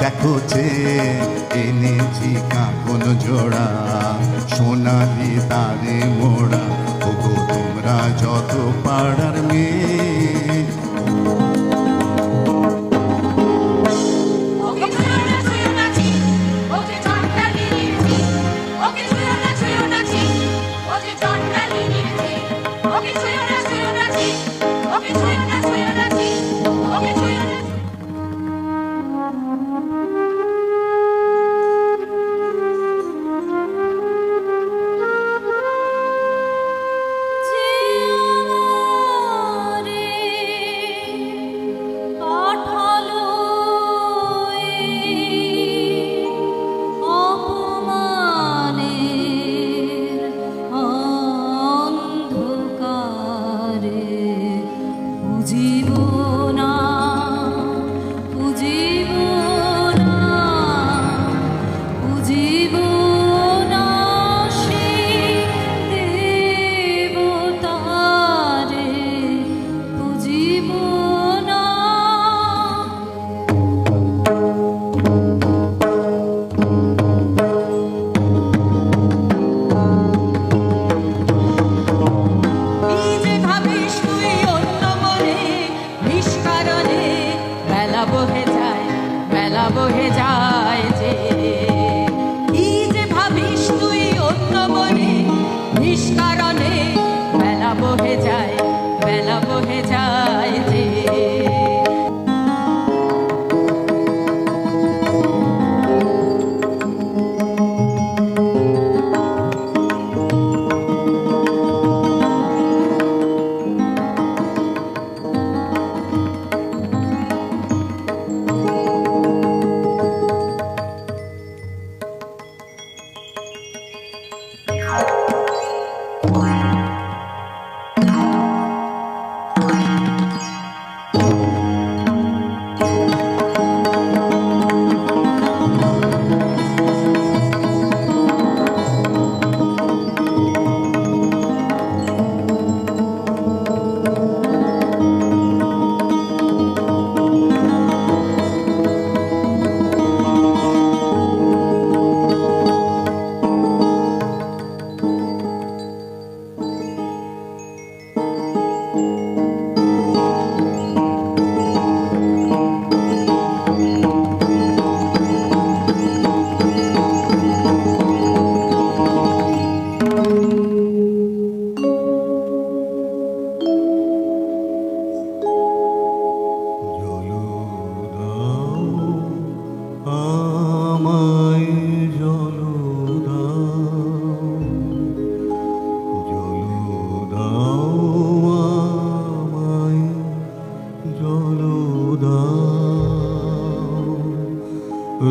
দেখো যে এনেছি কাকন জোড়া, সোনালি তারে মোড়া। ওগো তোমরা যত পাড়ার মেয়ে,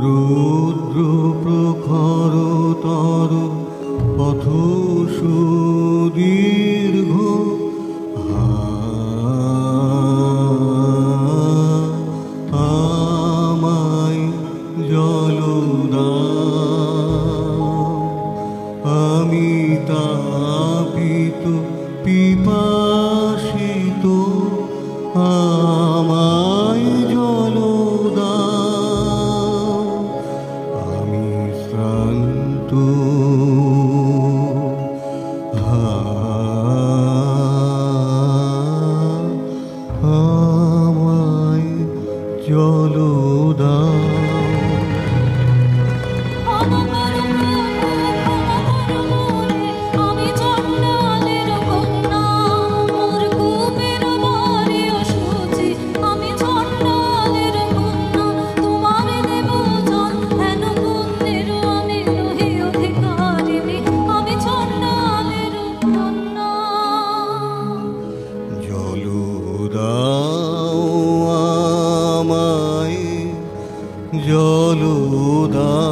রুদ্র প্রখরতর পথ সুদীর্ঘ, আমায় জল দাও। আমি তাপিত পিপাসিত, আমায় জল দাও। আমি শ্রান্ত, আমায় জল দাও। জল দাও।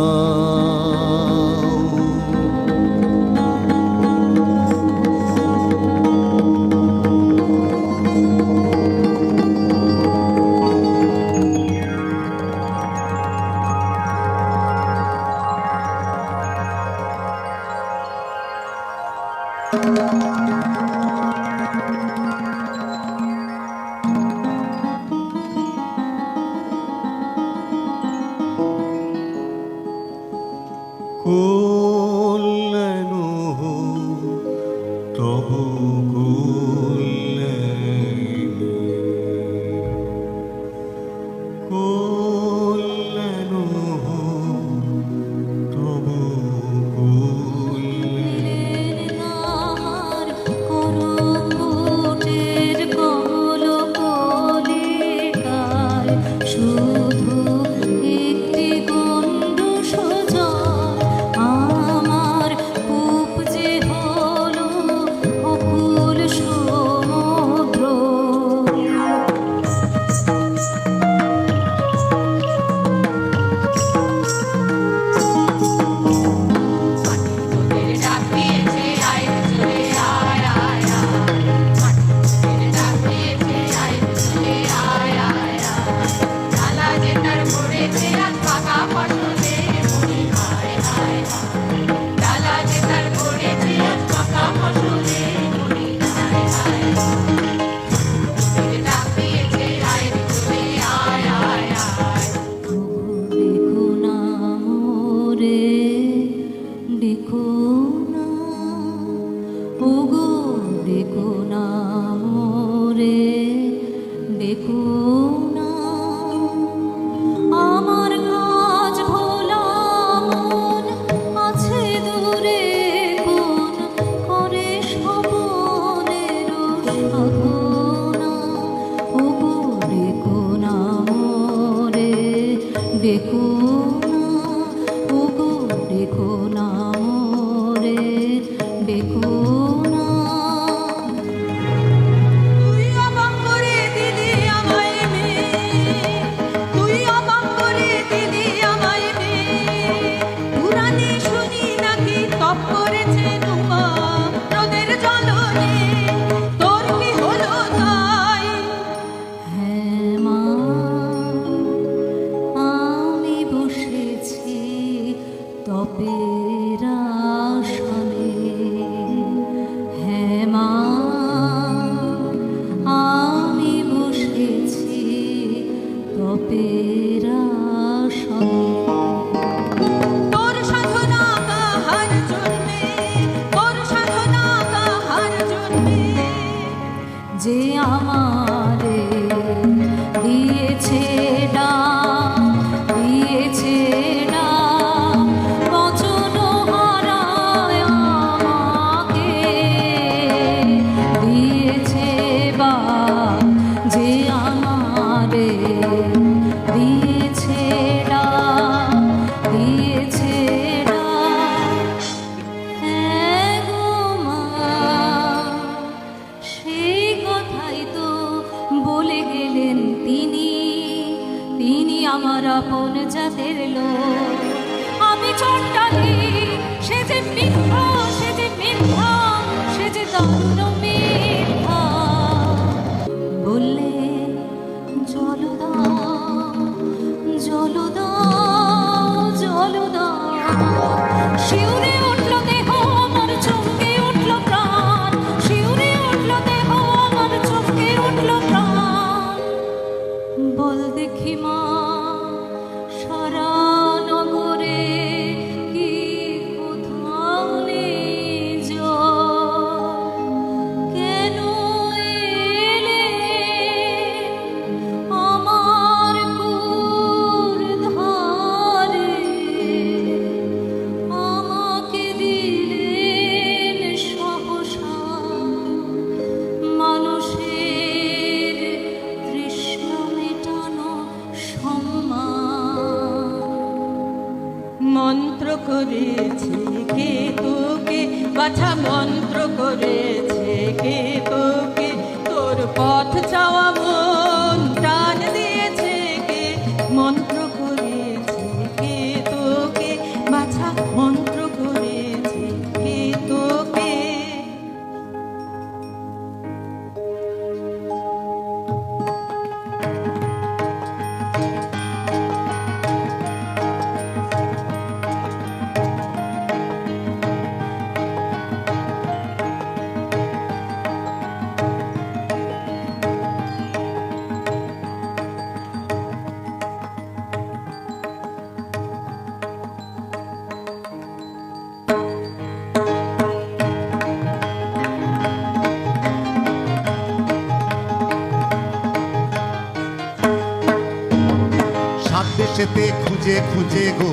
দেশেতে খুঁজে খুঁজে গো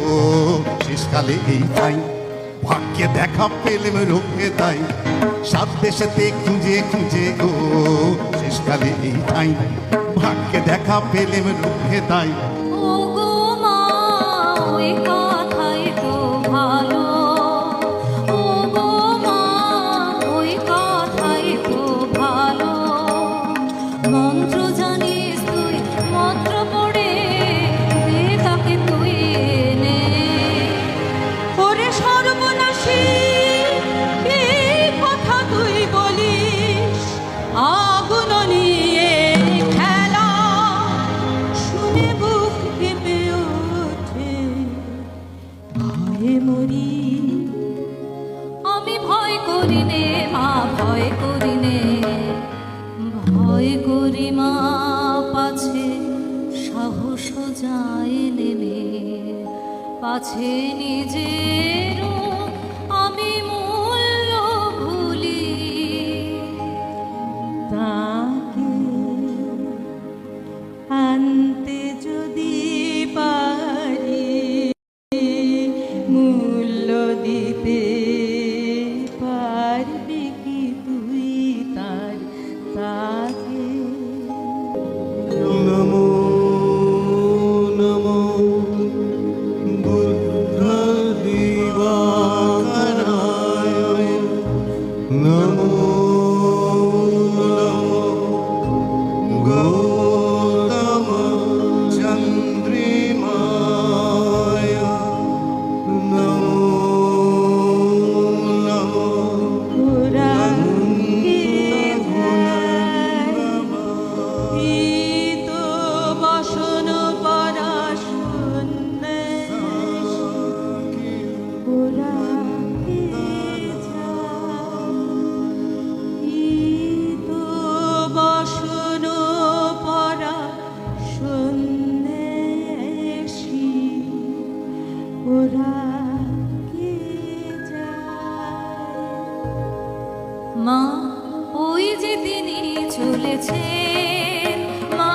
শেষকালে এই ঠাই ভাগ্যে দেখা পেলেম রোগে তাই সাত দেশেতে খুঁজে খুঁজে গো শেষকালে এই ঠাই ভাগ্যে দেখা পেলেম রোগে তাই ও গো মা ওই কথাই তো ভালো, ও গো মা ওই কথাই তো ভালো। মন্ত্র জানিস তুই, মন্ত্র পড়ে দে তাকে তুই এনে। ওরে সর্বনাশী এই কথা তুই বলিস, আগুন নিয়ে খেলা শুনে বুক কেঁপে ওঠে, ভয়ে মরি। আমি ভয় করি নে মা, ভয় করি নে, ভয় করি মা পাছে সাহস যায় নেমে, পাছে নিজের আমি মূল্য ভুলি। তাকে আনতে যদি পারি, মূল্য দিতে পারবি কি তুই তার, তাকে নমো নমো বুদ্ধ দিবাকরায় নমো নমো গৌতম চন্দ্রিমায় নমো নমো ওরা তো বসন পরাশন, ওরা তো বসন পরা সন্ন্যাসী, ওরা কে যায়। মা ওই যে তিনি চলেছে, মা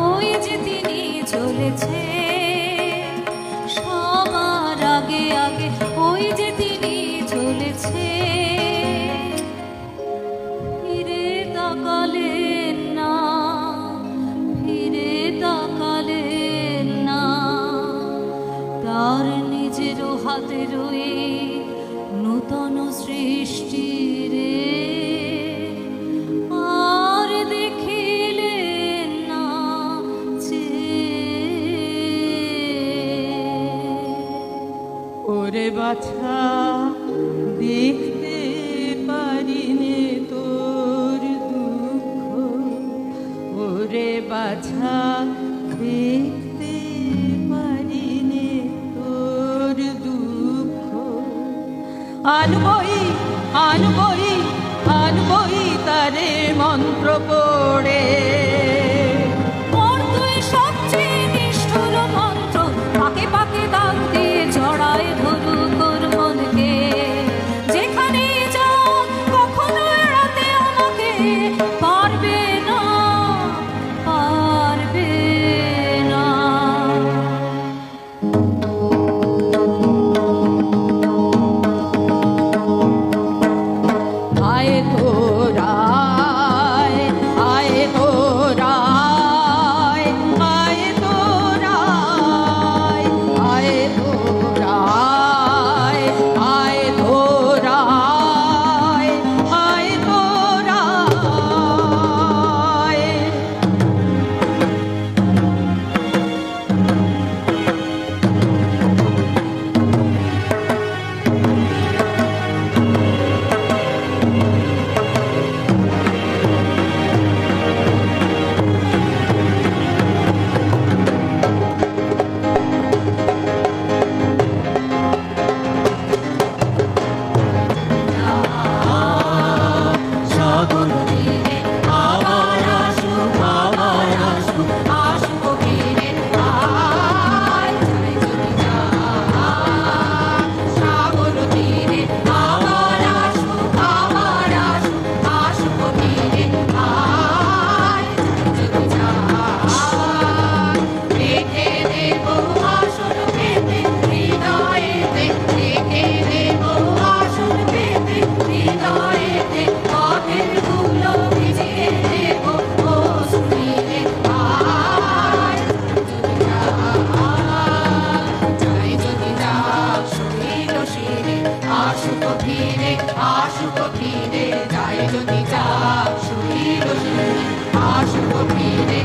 ওই যে তিনি চলেছে, সবার আগে আগে ওই যে তিনি চলেছে। ফিরে তাকালেন না, ফিরে তাকালেন না, তার নিজের হাতের ওই নূতন সৃষ্টি রে আর দেখিলেন না ওরে বাছা দেখতে পারিনে তোর দুঃখ, ওরে বাছা দেখতে পারিনে তোর দুঃখ। আনবই আনবই আনবই তারে মন্ত্র পড়ে, ওর তুই সবচেয়ে নিষ্ঠুর মন্ত্র, পাকে পাকে দাগ দিয়ে জড়ায় ধরু তোর মনকে। যেখানে যা কখনো এড়াতে আমাকে পারবে না, পারবে না। আয় তোরায় যদি যাক শরীর শরীরে আসব ফিরে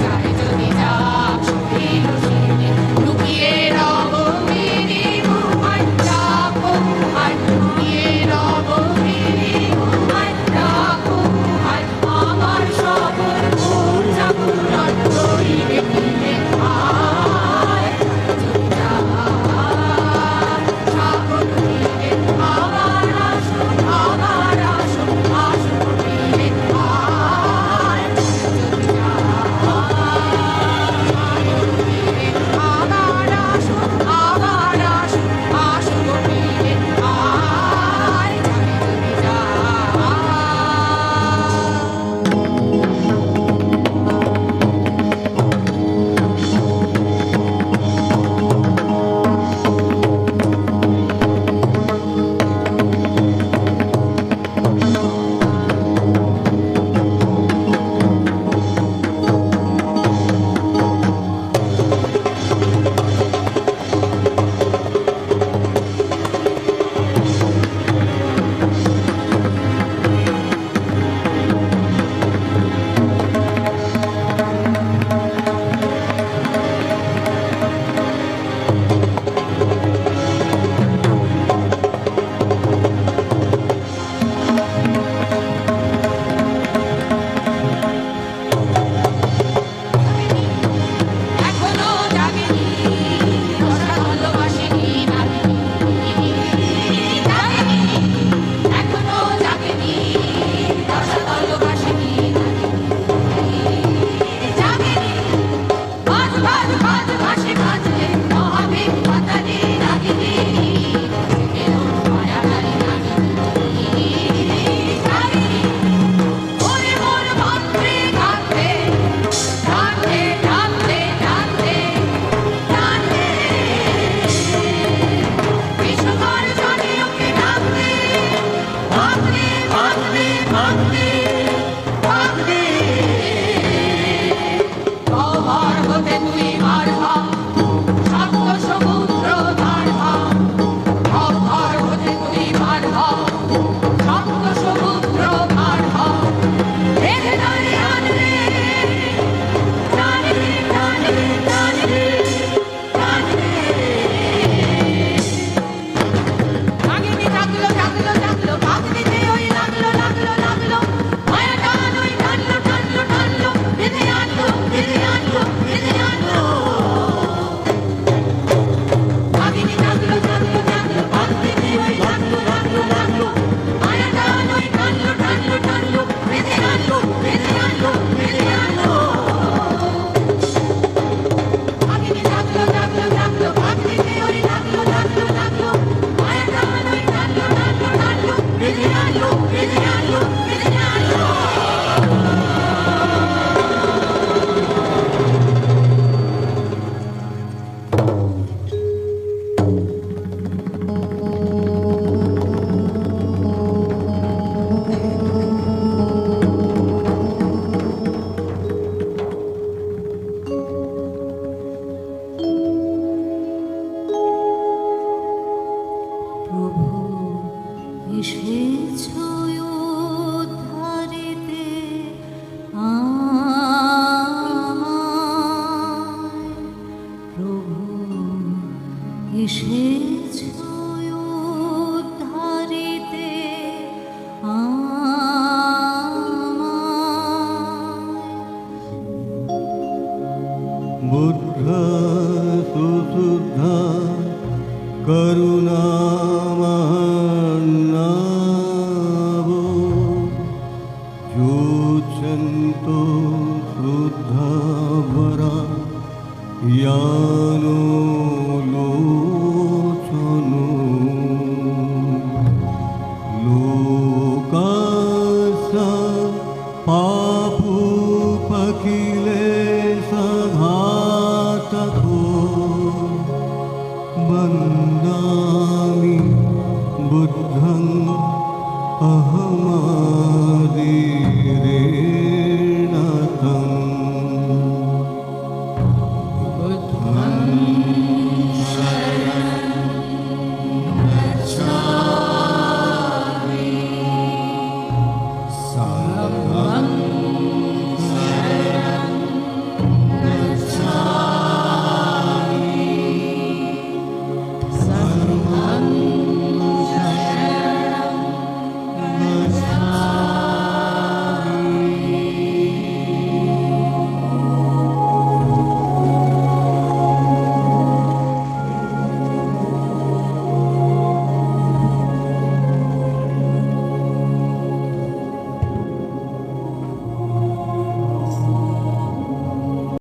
যায় যদি যাক শরীর শরীরে লুকিয়ে রব মেরে ঘুমায় ডাকো ঘুমায় লুকিয়ে রব মেরে ঘুমায় ডাকো ঘুমায় আমার সবর ভোর জাগরণ করিবে ফিরে আয় যদি যাক সাগর ফিরে আবার আসো আসো ফিরে আয় যদি যাক আবার আসো ফিরে আয় যদি যাক এখনো জাগেনি তোরা ভালোবাসেনি জাগেনি এখনো জাগেনি তোরা ভালোবাসেনি জাগেনি বাজ বাজ বাজ ভাসে বাজলে মহাবে পাতালে রাগিনি কেন মায়া গালি রাগিনি জাগেনি ওরে মোর মন্ত্রে গাতে টানতে টানতে টানতে টানতে বিশ্বকর জানে ওকে ডাকতে ভাবতে ভাবতে ভাবতে ভাবতে কবার হতে তুই মার ভাব সপ্ত সমুদ্র ধার ভাব কবার হতে তুই মার ভাব সপ্ত সমুদ্র ধার ভাব রেখে দাঁড়িয়ে আনলে টানলে টানলে টানলে টানলে রাগিনী জাগলো জাগলো জাগলো ভাগনিতে ওই লাগলো লাগলো লাগলো মায়া টান ওই টানলো টানলো টানলো বেঁধে আনলো বেঁধে আনলো বেঁধে আনলো রাগিনী জাগলো জাগলো জাগলো ভাগনিতে ওই লাগলো লাগলো লাগলো মায়া টান ওই টানলো টানলো টানলো বেঁধে আনলো বেঁধে আনলো বেঁধে আনলো রাগিনী জাগলো জাগলো জাগলো ভাগনিতে ওই লাগলো লাগলো লাগলো মায়া টান ওই টানলো টানলো টানলো বেঁধে আনলো বেঁধে আনলো বেঁধে আনলো প্রভু এসেছ উদ্ধারিতে আমায়। প্রভু এসেছ উদ্ধারিতে আমায়। বুদ্ধ সুশুদ্ধ করুণামহন্নাভ যোচ্ছন্তো শুদ্ধ বরা ইয়ানো